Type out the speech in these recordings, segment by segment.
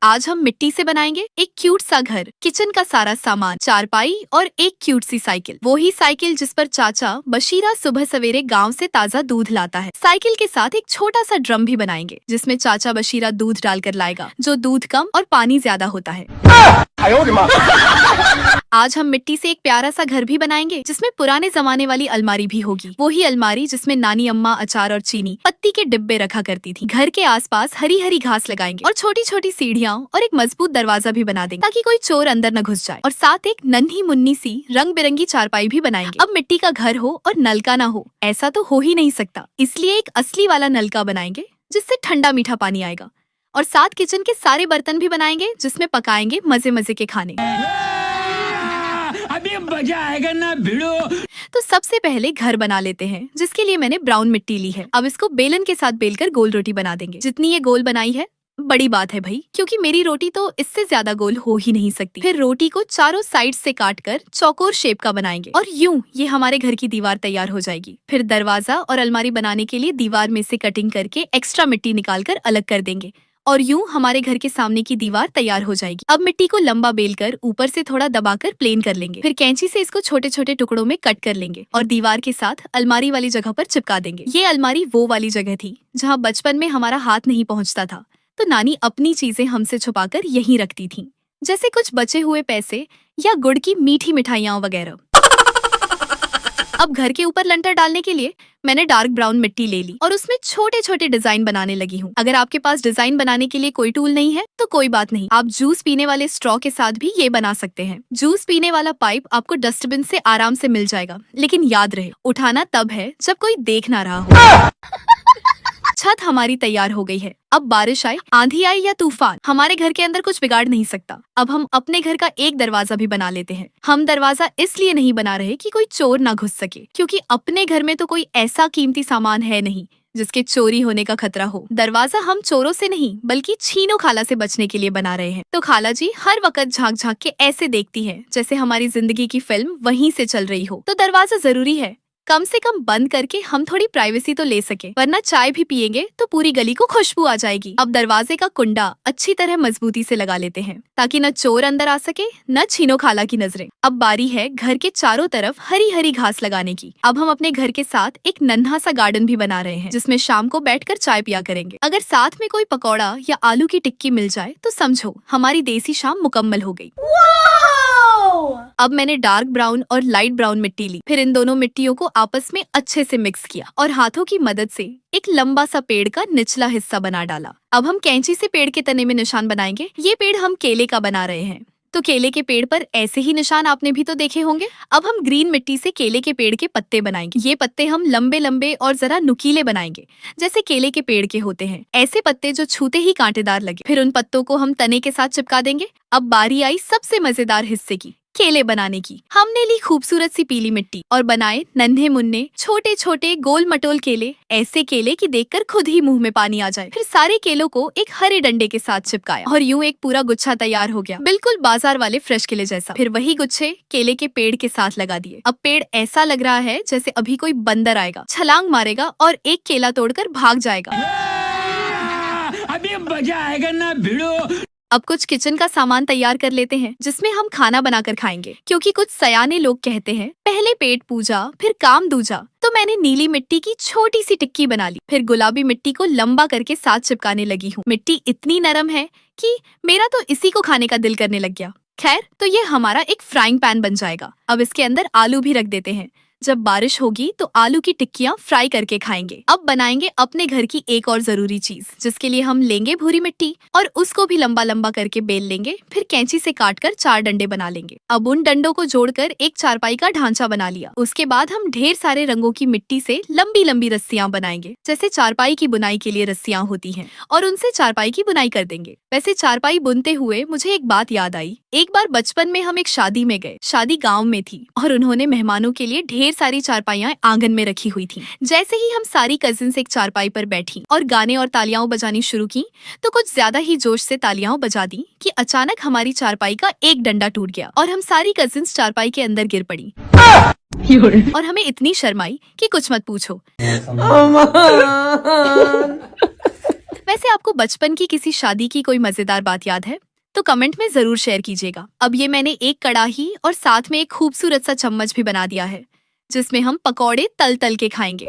आज हम मिट्टी से बनाएंगे एक क्यूट सा घर, किचन का सारा सामान, चारपाई और एक क्यूट सी साइकिल। वो ही साइकिल जिस पर चाचा बशीरा सुबह सवेरे गांव से ताज़ा दूध लाता है। साइकिल के साथ एक छोटा सा ड्रम भी बनाएंगे जिसमें चाचा बशीरा दूध डालकर लाएगा, जो दूध कम और पानी ज्यादा होता है। आज हम मिट्टी से एक प्यारा सा घर भी बनाएंगे जिसमें पुराने जमाने वाली अलमारी भी होगी। वो ही अलमारी जिसमें नानी अम्मा अचार और चीनी पत्ती के डिब्बे रखा करती थी। घर के आसपास हरी हरी घास लगाएंगे और छोटी छोटी सीढ़ियाँ और एक मजबूत दरवाजा भी बना देंगे ताकि कोई चोर अंदर न घुस जाए। और साथ एक नन्ही मुन्नी सी रंग बिरंगी चारपाई भी बनाएंगे। अब मिट्टी का घर हो और नल का ना हो, ऐसा तो हो ही नहीं सकता, इसलिए एक असली वाला नल का बनाएंगे जिससे ठंडा मीठा पानी आएगा। और साथ किचन के सारे बर्तन भी बनाएंगे जिसमें पकाएंगे मजे मजे के खाने। अभी मजा आएगा ना भिड़ो। तो सबसे पहले घर बना लेते हैं, जिसके लिए मैंने ब्राउन मिट्टी ली है। अब इसको बेलन के साथ बेलकर गोल रोटी बना देंगे। जितनी ये गोल बनाई है बड़ी बात है भाई, क्योंकि मेरी रोटी तो इससे ज्यादा गोल हो ही नहीं सकती। फिर रोटी को चारों साइड से काटकर चौकोर शेप का बनाएंगे और यूं ये हमारे घर की दीवार तैयार हो जाएगी। फिर दरवाजा और अलमारी बनाने के लिए दीवार में से कटिंग करके एक्स्ट्रा मिट्टी निकालकर अलग कर देंगे और यूं हमारे घर के सामने की दीवार तैयार हो जाएगी। अब मिट्टी को लंबा बेलकर ऊपर से थोड़ा दबाकर प्लेन कर लेंगे। फिर कैंची से इसको छोटे छोटे टुकड़ों में कट कर लेंगे और दीवार के साथ अलमारी वाली जगह पर चिपका देंगे। ये अलमारी वो वाली जगह थी जहाँ बचपन में हमारा हाथ नहीं पहुँचता था, तो नानी अपनी चीजें हमसे छुपाकर यहीं रखती थी, जैसे कुछ बचे हुए पैसे या गुड़ की मीठी मिठाइयाँ वगैरह। अब घर के ऊपर लंटर डालने के लिए मैंने डार्क ब्राउन मिट्टी ले ली और उसमें छोटे छोटे डिजाइन बनाने लगी हूँ। अगर आपके पास डिजाइन बनाने के लिए कोई टूल नहीं है तो कोई बात नहीं, आप जूस पीने वाले स्ट्रॉ के साथ भी ये बना सकते हैं। जूस पीने वाला पाइप आपको डस्टबिन से आराम से मिल जाएगा, लेकिन याद रहे उठाना तब है जब कोई देख ना रहा हो। छत हमारी तैयार हो गई है। अब बारिश आए, आंधी आई या तूफान, हमारे घर के अंदर कुछ बिगाड़ नहीं सकता। अब हम अपने घर का एक दरवाजा भी बना लेते हैं। हम दरवाजा इसलिए नहीं बना रहे कि कोई चोर ना घुस सके, क्योंकि अपने घर में तो कोई ऐसा कीमती सामान है नहीं जिसके चोरी होने का खतरा हो। दरवाजा हम चोरों से नहीं बल्कि छीनो खाला से बचने के लिए बना रहे हैं। तो खाला जी हर वक्त झांक झांक के ऐसे देखती है जैसे हमारी जिंदगी की फिल्म वहीं से चल रही हो। तो दरवाजा जरूरी है, कम से कम बंद करके हम थोड़ी प्राइवेसी तो ले सके, वरना चाय भी पियेंगे तो पूरी गली को खुशबू आ जाएगी। अब दरवाजे का कुंडा अच्छी तरह मजबूती से लगा लेते हैं ताकि न चोर अंदर आ सके न छीनो खाला की नजरें। अब बारी है घर के चारों तरफ हरी हरी घास लगाने की। अब हम अपने घर के साथ एक नन्हा सा गार्डन भी बना रहे हैं जिसमें शाम को बैठकर चाय पिया करेंगे। अगर साथ में कोई पकौड़ा या आलू की टिक्की मिल जाए तो समझो हमारी देसी शाम मुकम्मल हो गई। अब मैंने डार्क ब्राउन और लाइट ब्राउन मिट्टी ली। फिर इन दोनों मिट्टियों को आपस में अच्छे से मिक्स किया और हाथों की मदद से एक लंबा सा पेड़ का निचला हिस्सा बना डाला। अब हम कैंची से पेड़ के तने में निशान बनाएंगे। ये पेड़ हम केले का बना रहे हैं, तो केले के पेड़ पर ऐसे ही निशान आपने भी तो देखे होंगे। अब हम ग्रीन मिट्टी से केले के पेड़ के पत्ते बनाएंगे। ये पत्ते हम लंबे लंबे और जरा नुकीले बनाएंगे जैसे केले के पेड़ के होते हैं, ऐसे पत्ते जो छूते ही कांटेदार लगे। फिर उन पत्तों को हम तने के साथ चिपका देंगे। अब बारी आई सबसे मजेदार हिस्से की, केले बनाने की। हमने ली खूबसूरत सी पीली मिट्टी और बनाए नन्हे मुन्ने छोटे छोटे गोल मटोल केले, ऐसे केले कि देखकर खुद ही मुंह में पानी आ जाए। फिर सारे केलों को एक हरे डंडे के साथ चिपकाया और यूं एक पूरा गुच्छा तैयार हो गया, बिल्कुल बाजार वाले फ्रेश केले जैसा। फिर वही गुच्छे केले के पेड़ के साथ लगा दिए। अब पेड़ ऐसा लग रहा है जैसे अभी कोई बंदर आएगा, छलांग मारेगा और एक केला तोड़कर भाग जाएगा। अभी मजा आएगा ना भिड़ो। अब कुछ किचन का सामान तैयार कर लेते हैं जिसमें हम खाना बनाकर खाएंगे, क्योंकि कुछ सयाने लोग कहते हैं पहले पेट पूजा फिर काम दूजा। तो मैंने नीली मिट्टी की छोटी सी टिक्की बना ली। फिर गुलाबी मिट्टी को लंबा करके साथ चिपकाने लगी हूँ। मिट्टी इतनी नरम है कि मेरा तो इसी को खाने का दिल करने लग गया। खैर, तो ये हमारा एक फ्राइंग पैन बन जाएगा। अब इसके अंदर आलू भी रख देते हैं। जब बारिश होगी तो आलू की टिक्कियाँ फ्राई करके खाएंगे। अब बनाएंगे अपने घर की एक और जरूरी चीज, जिसके लिए हम लेंगे भूरी मिट्टी और उसको भी लंबा लंबा करके बेल लेंगे। फिर कैंची से काटकर 4 डंडे बना लेंगे। अब उन डंडों को जोड़कर एक चारपाई का ढांचा बना लिया। उसके बाद हम ढेर सारे रंगों की मिट्टी से लंबी लंबी रस्सियां बनाएंगे, जैसे चारपाई की बुनाई के लिए रस्सियां होती हैं, और उनसे चारपाई की बुनाई कर देंगे। वैसे चारपाई बुनते हुए मुझे एक बात याद आई। एक बार बचपन में हम एक शादी में गए। शादी गाँव में थी और उन्होंने मेहमानों के लिए ढेर सारी चारपाइयाँ आंगन में रखी हुई थी। जैसे ही हम सारी कजिन्स एक चारपाई पर बैठी और गाने और तालियां बजानी शुरू की तो कुछ ज्यादा ही जोश से तालियां बजा दी कि अचानक हमारी चारपाई का एक डंडा टूट गया और हम सारी कजिन्स चारपाई के अंदर गिर पड़ी और हमें इतनी शर्म आई कि कुछ मत पूछो। वैसे आपको बचपन की किसी शादी की कोई मजेदार बात याद है तो कमेंट में जरूर शेयर कीजिएगा। अब ये मैंने एक कड़ाही और साथ में एक खूबसूरत सा चम्मच भी बना दिया है जिसमें हम पकौड़े तल तल के खाएंगे।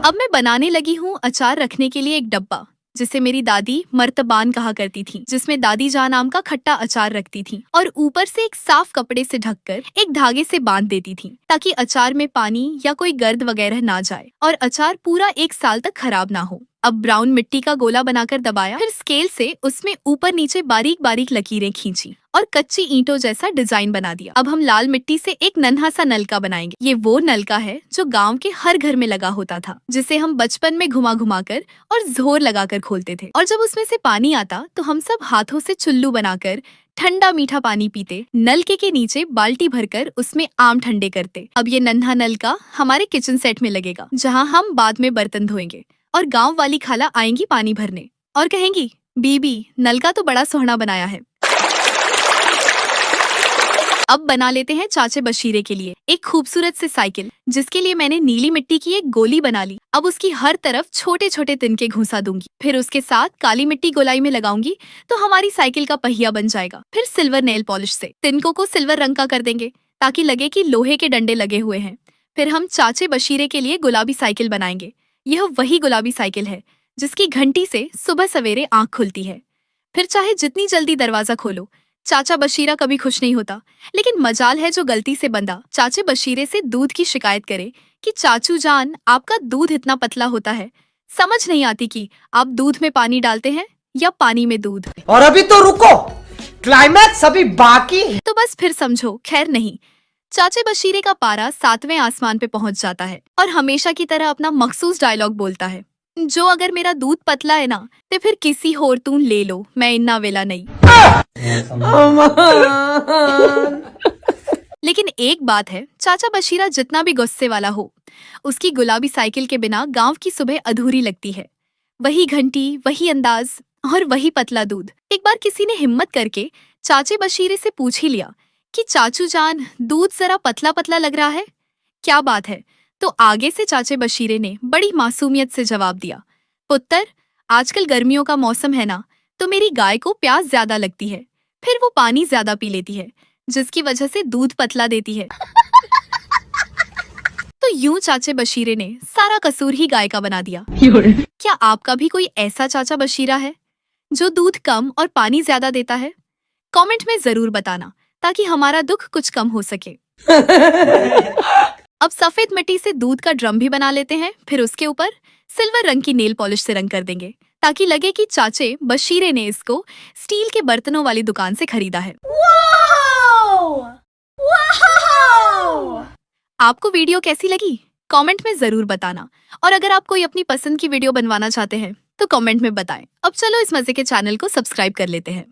अब मैं बनाने लगी हूँ अचार रखने के लिए एक डब्बा जिसे मेरी दादी मर्तबान कहा करती थी, जिसमें दादी जान आम का खट्टा अचार रखती थी और ऊपर से एक साफ कपड़े से ढककर एक धागे से बांध देती थी ताकि अचार में पानी या कोई गर्द वगैरह ना जाए और अचार पूरा 1 साल तक खराब ना हो। अब ब्राउन मिट्टी का गोला बनाकर दबाया, फिर स्केल से उसमें ऊपर नीचे बारीक बारीक लकीरें खींची और कच्ची ईंटों जैसा डिजाइन बना दिया। अब हम लाल मिट्टी से एक नन्हा सा नलका बनाएंगे। ये वो नलका है जो गांव के हर घर में लगा होता था, जिसे हम बचपन में घुमा घुमा कर और जोर लगाकर खोलते थे और जब उसमें से पानी आता तो हम सब हाथों से चुल्लू बनाकर ठंडा मीठा पानी पीते। नलके के नीचे बाल्टी भरकर उसमें आम ठंडे करते। अब ये नन्हा नलका हमारे किचन सेट में लगेगा जहाँ हम बाद में बर्तन धोएंगे और गांव वाली खाला आएंगी पानी भरने और कहेंगी, बीबी नलका तो बड़ा सोहना बनाया है। अब बना लेते हैं चाचे बशीरे के लिए एक खूबसूरत से साइकिल, जिसके लिए मैंने नीली मिट्टी की एक गोली बना ली। अब उसकी हर तरफ छोटे छोटे तिनके घुसा दूंगी, फिर उसके साथ काली मिट्टी गोलाई में लगाऊंगी तो हमारी साइकिल का पहिया बन जाएगा। फिर सिल्वर नेल पॉलिश से तिनकों को सिल्वर रंग का कर देंगे ताकि लगे कि लोहे के डंडे लगे हुए हैं। फिर हम चाचे बशीरे के लिए गुलाबी साइकिल बनाएंगे। यह वही गुलाबी साइकिल है जिसकी घंटी से सुबह सवेरे आंख खुलती है। फिर चाहे जितनी जल्दी दरवाजा खोलो, चाचा बशीरा कभी खुश नहीं होता। लेकिन मजाल है जो गलती से बंदा चाचे बशीरे से दूध की शिकायत करे कि चाचू जान आपका दूध इतना पतला होता है, समझ नहीं आती कि आप दूध में पानी डालते हैं या पानी में दूध। और अभी तो रुको, क्लाइमैक्स अभी बाकी है। तो बस फिर समझो, खैर नहीं, चाचे बशीरे का पारा 7वें आसमान पे पहुंच जाता है और हमेशा की तरह अपना मखसूस डायलॉग बोलता है, जो अगर मेरा दूध पतला है ना तो फिर किसी होर तू ले लो, मैं इन्ना वेला नहीं। लेकिन एक बात है, चाचा बशीरा जितना भी गुस्से वाला हो, उसकी गुलाबी साइकिल के बिना गांव की सुबह अधूरी लगती है। वही घंटी, वही अंदाज और वही पतला दूध। एक बार किसी ने हिम्मत करके चाचे बशीरे से पूछ ही लिया कि चाचू जान दूध जरा पतला पतला लग रहा है, क्या बात है? तो आगे से चाचे बशीरे ने बड़ी मासूमियत से जवाब दिया, पुत्र आजकल गर्मियों का मौसम है ना, तो मेरी गाय को प्यास ज्यादा लगती है, फिर वो पानी ज्यादा पी लेती है, जिसकी वजह से दूध पतला देती है। तो यूं चाचे बशीरे ने सारा कसूर ही गाय का बना दिया। क्या आपका भी कोई ऐसा चाचा बशीरा है जो दूध कम और पानी ज्यादा देता है? कमेंट में जरूर बताना ताकि हमारा दुख कुछ कम हो सके। अब सफेद मिट्टी से दूध का ड्रम भी बना लेते हैं, फिर उसके ऊपर सिल्वर रंग की नेल पॉलिश से रंग कर देंगे ताकि लगे कि चाचे बशीरे ने इसको स्टील के बर्तनों वाली दुकान से खरीदा है। आपको वीडियो कैसी लगी कमेंट में जरूर बताना, और अगर आप कोई अपनी पसंद की वीडियो बनवाना चाहते हैं तो कमेंट में बताएं। अब चलो इस मजे के चैनल को सब्सक्राइब कर लेते हैं।